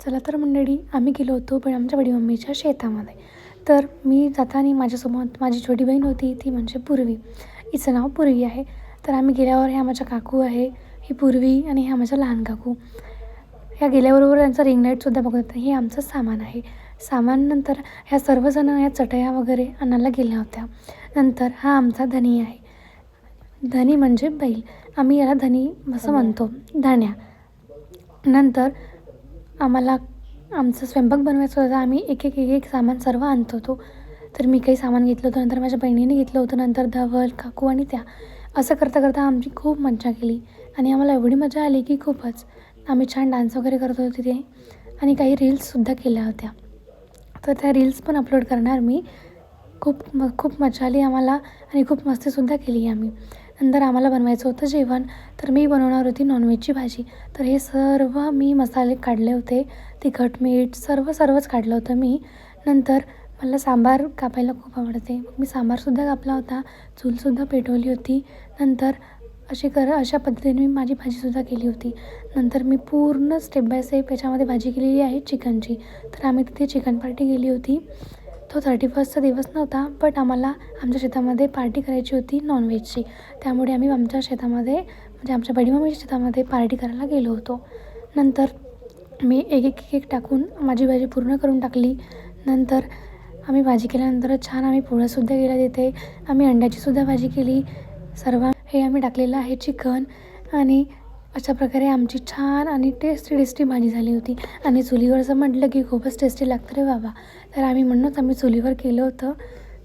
चला तर मंडळी, आम्ही गेलो होतो पण आमच्या बडी मम्मीच्या शेतामध्ये. तर मी जाताना माझ्यासोबत माझी छोटी बहीण होती, ती म्हणजे पूर्वी. हिचं नाव पूर्वी आहे. तर आम्ही गेल्यावर ह्या माझ्या काकू आहे, ही पूर्वी आणि ह्या माझ्या लहान काकू. ह्या गेल्याबरोबर त्यांचा रिंग लाईटसुद्धा बघत होता. हे आमचं सामान आहे. सामाननंतर ह्या सर्वजणं ह्या चटया वगैरे आणायला गेल्या होत्या. नंतर हा आमचा धनी आहे. धनी म्हणजे बैल. आम्ही याला धनी असं म्हणतो, धाण्या. नंतर आम्हाला आमचं स्वयंपाक बनवायचं होतं. आम्ही एक सामान सर्व आणत होतो. तर मी काही सामान घेतलं होतं, नंतर माझ्या बहिणीने घेतलं होतं, नंतर धवल, काकू आणि त्या. असं करता करता आमची खूप मजा केली आणि आम्हाला एवढी मजा आली की खूपच. आम्ही छान डान्स वगैरे करत होतो तिथे आणि काही रील्ससुद्धा केल्या होत्या. तर त्या रील्स पण अपलोड करणार मी. खूप मजा आली आम्हाला आणि खूप मस्तीसुद्धा केली आम्ही. नंतर आम्हाला बनवायचं होतं जेवण. तर मी बनवणार होती नॉनव्हेजची भाजी. तर हे सर्व मी मसाले काढले होते, तिखट मीठ सर्वच काढलं होतं मी. नंतर मला सांबार कापायला खूप आवडते. मग मी सांबारसुद्धा कापला होता, चूलसुद्धा पेटवली होती. नंतर अशा पद्धतीने मी माझी भाजीसुद्धा केली होती. नंतर मी पूर्ण स्टेप बाय स्टेप याच्यामध्ये भाजी केलेली आहे चिकनची. तर आम्ही तिथे चिकन पार्टी केली होती. तो 31चा दिवस नव्हता, बट आम्हाला आमच्या शेतामध्ये पार्टी करायची होती नॉनव्हेजची. त्यामुळे आम्ही आमच्या शेतामध्ये म्हणजे आमच्या बडी मम्मीच्या शेतामध्ये पार्टी करायला गेलो होतो. नंतर मी एक टाकून माझी भाजी पूर्ण करून टाकली. नंतर आम्ही भाजी केल्यानंतर छान आम्ही पोळ्यासुद्धा केल्या तिथे. आम्ही अंड्याचीसुद्धा भाजी केली. सर्व हे आम्ही टाकलेलं आहे चिकन आणि अशा प्रकारे आमची छान आणि टेस्टी भाजी झाली होती. आणि चुलीवरचं म्हटलं की खूपच टेस्टी लागतं रे बाबा. तर म्हणूनच आम्ही चुलीवर केलं होतं.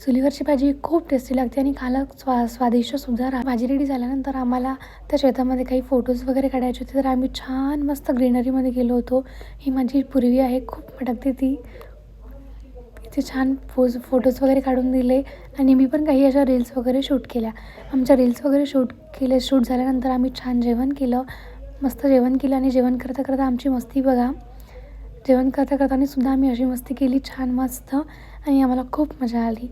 चुलीवरची भाजी खूप टेस्टी लागते आणि खायला स्वादिष्टसुद्धा भाजी रेडी झाल्यानंतर आम्हाला त्या शेतामध्ये काही फोटोज वगैरे काढायचे होते. तर आम्ही छान मस्त ग्रीनरीमध्ये गेलो होतो. ही माझी पूर्वी आहे, खूप भटकते ती. इथे छान फोटोज वगैरे काढून दिले आणि मी पण काही अशा रील्स वगैरे शूट केल्या. आमच्या रील्स वगैरे शूट झाल्यानंतर आम्ही छान जेवण केलं, मस्त जेवण केलं आणि जेवण करता करता आमची मस्ती बघा. जेवण करता करताना सुद्धा आम्ही अशी मस्ती केली छान मस्त आणि आम्हाला खूप मजा आली.